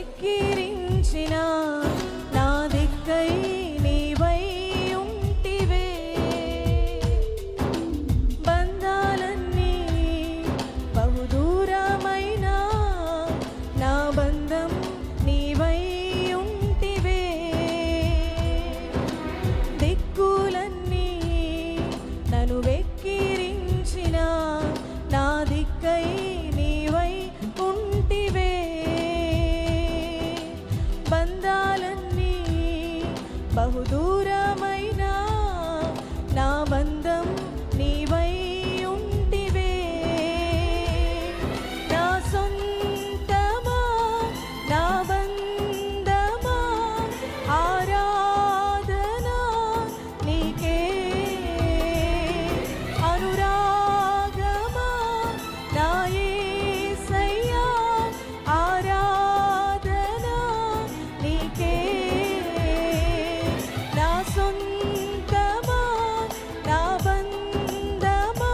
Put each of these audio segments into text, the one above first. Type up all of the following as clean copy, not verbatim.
వెక్కిరించిన నా దిక్కై నీవై ఉంటివే. బంధాలన్నీ బహుదూరమైన నా బంధం నీవై ఉంటివే. దిక్కులన్నీ నన్ను వెక్కిరించిన నా దిక్కై నీవై ఉంటివే. బంధాలన్నీ బహుదూరమైన నా బంధం నీవై ఉంటివే. నా సొంతమా నా బంధమా ఆరాధన నీకే. అనురాగమా నా యేసయ్యా ఆరాధన నీకే. నా సొంతమా నా బంధమా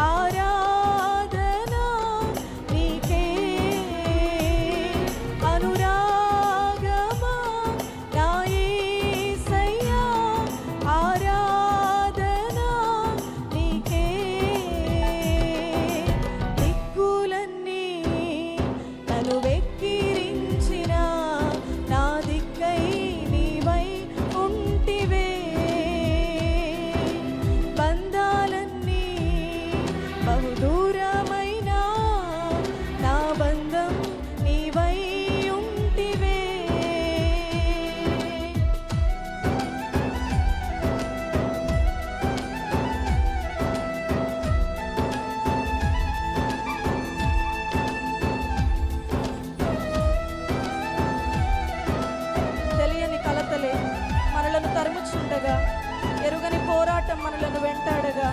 ఆరాధన నీకే. అనురాగమా నా యేసయ్యా ఆరాధన నీకే. దిక్కులన్నీ నన్ను వెక్కిరించిన నా దిక్కై నీవై ఉంటివే. బంధాలన్నీ బహుదూరమైన నా బంధం నీవై ఉంటివే. తెలియని కలతలే మనలను తరుముచుండగా, ఎరుగని పోరాటం మనలను వెంటాడగా,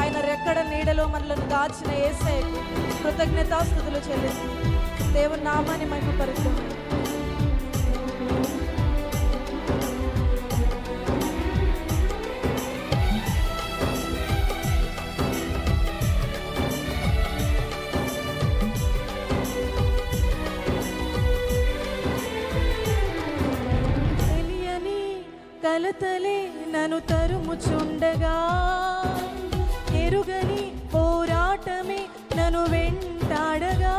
ఆయన రెక్కల నీడలో మనలను దాచిన యేసయ్యకు కృతజ్ఞతాస్తుతులు చెల్లిస్తూ దేవుని నామాన్ని మహిమపరుస్తున్నాం. తెలియని కలతలే నన్ను తరుముచుండగా, ఎరుగని పోరాటమే నన్ను వెంటాడగా,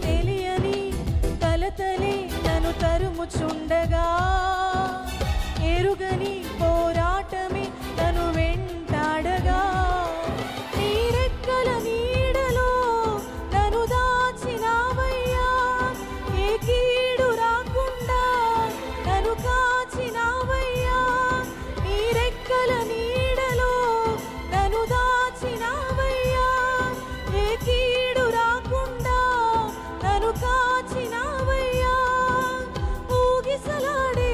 తెలియని కలతలే నన్ను తరుముచుండగా, ఎరుగని పోరాటమే నన్ను వెంటాడగా, నీ రెక్కల నీడలో నన్ను దాచినావయ్యా. ఏ కీడు రాకుండా నన్ను కాచినావయ్యా. నీ రెక్కల నీడలో నన్ను దాచినావయ్యా. ఏ కీడు రాకుండా నన్ను కాచినావయ్యా. ఊగిసలాడే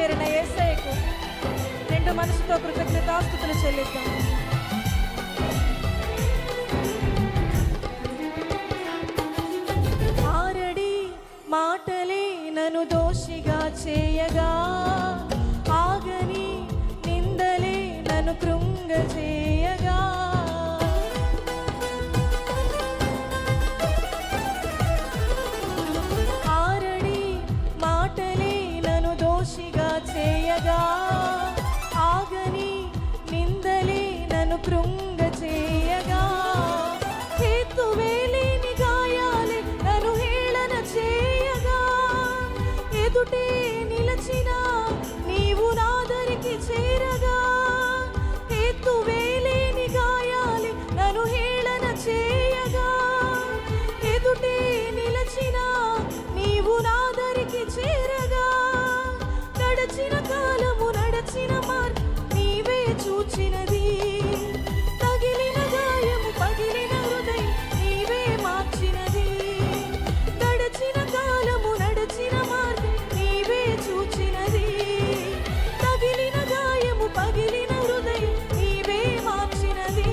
చేరిన యేసయ్యకు నిండు మనసుతో కృతజ్ఞతాస్తుతులు చెల్లిద్దాం. ఆరడి మాటలే నన్ను దోషిగా చేయగా, ఆగని నిందలే నన్ను కృంగజేయగా, ఆరడి మాటలే నన్ను దోషిగా చేయగా, ఆగని నిందలే నన్ను కృంగజేయగా, హేతువేలేని గాయాలే నన్ను హేళన చేయగా, ఎదుటే నిలచిన నీవు నాదరికి చేరగా, హేతువేలేని గాయాలే నన్ను హేళన చేయగా, ఎదుటే నిలచిన నీవు నాదరికి చేరగా, గడచిన కాలము నడచిన మార్గం నీవే చూచినది, తగిలిన గాయము పగిలిన హృదయం నీవే మార్చినది, గడచిన కాలము నడచిన మార్గం నీవే చూచినది, తగిలిన గాయము పగిలిన హృదయం నీవే మార్చినది.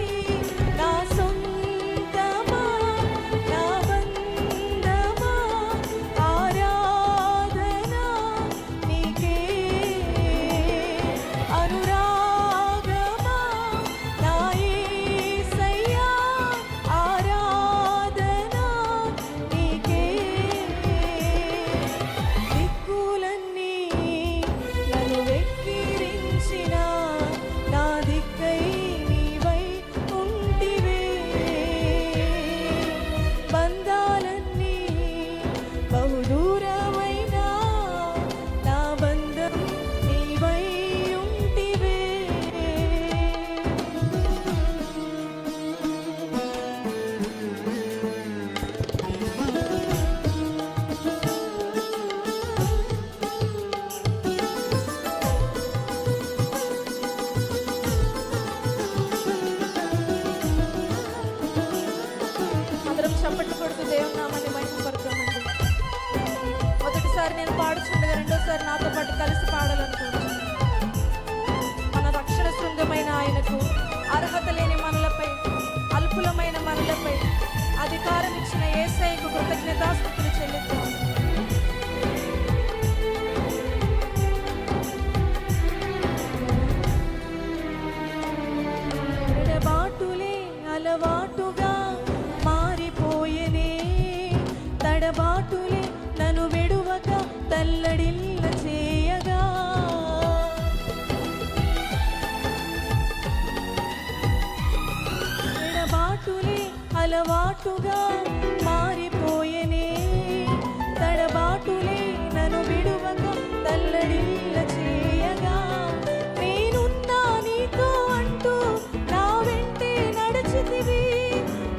నా సొంతమా నా బంధమా ఆరాధన నీకే, అనురాగమా నా యేసయ్యా ఆరాధన నీకే, దిక్కులన్నీ నన్ను వెక్కిరించిన నా దిక్కై నీవై ఉంటివే, బంధాలన్నీ బహుదూరమైన నా బంధం నీవై ఉంటివే. అందరం చప్పట్లు కొడుతూ దేవుని నామాన్ని మహిమపరుద్దామండి. మొదటిసారి నేను పాడుచుండగా రెండోసారి నాతో పాటు కలిసి పాడాలనుకుంటున్నాను. మన రక్షణ శృంగమైన ఆయనకు అర్హత లేని మనలపై, అల్పులమైన మనలపై అధికారం ఇచ్చిన యేసయ్యకు కృతజ్ఞతాస్తుతులు చెల్లిద్దాం. ఎడబాటులే అలవాటుగా మారిపోయేనే, తడబాటులే నన్ను విడువక తల్లడిల్ల చేయగా, ఎడబాటులే అలవాటుగా మారిపోయేనే, తడబాటులే నన్ను విడువక తల్లడిల్ల చేయగా, నేనున్నా నీతో అంటూ నా వెంటే నడిచితివి,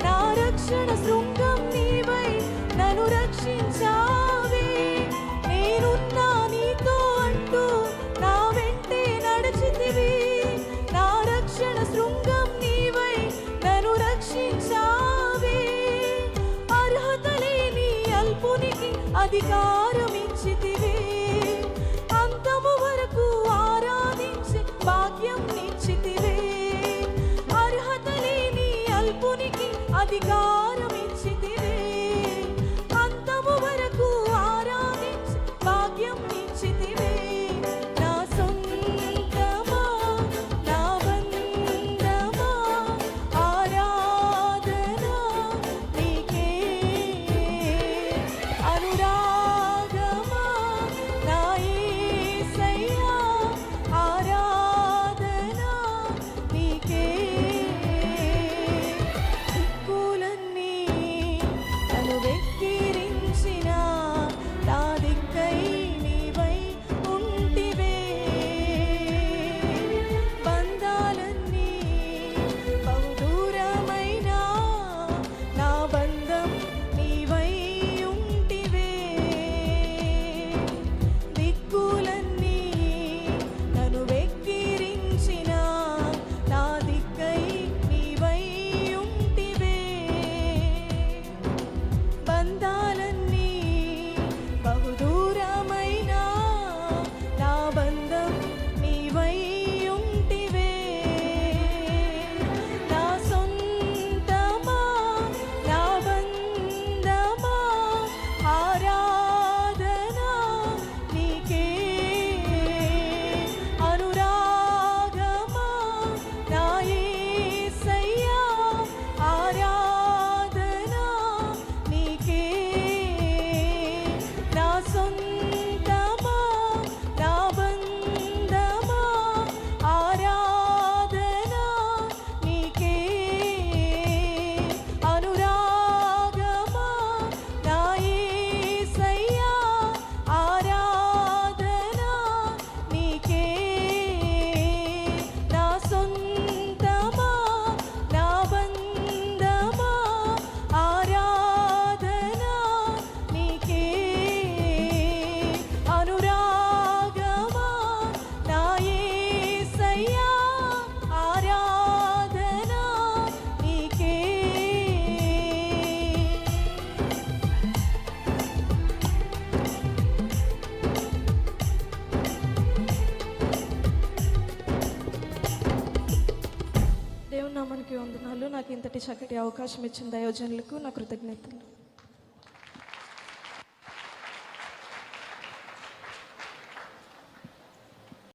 నా రక్షణ శృంగం నీవై నన్ను రక్షించావే, నేనున్నా నీతో అంటూ నా వెంటే నడిచితివి, నా రక్షణ శృంగం నీవై నన్ను రక్షించావే, అర్హత లేని అల్పునికి అధికారం ఇచ్చితివి, అంతము వరకు ఆరాధించి భాగ్యం నిచ్చితివి, అర్హత లేని అల్పునికి అధికారం ఇచ్చితివి, అంతము వరకు ఆరాధించి భాగ్యం నిచ్చితివి. నా సొంతమా నా బంధమా ఆరాధన నీకే, అనురాగమా నా యేసయ్యా వందనాలు. నాకు ఇంతటి చక్కటి అవకాశం ఇచ్చిన దైవజనులకు నా కృతజ్ఞతలు.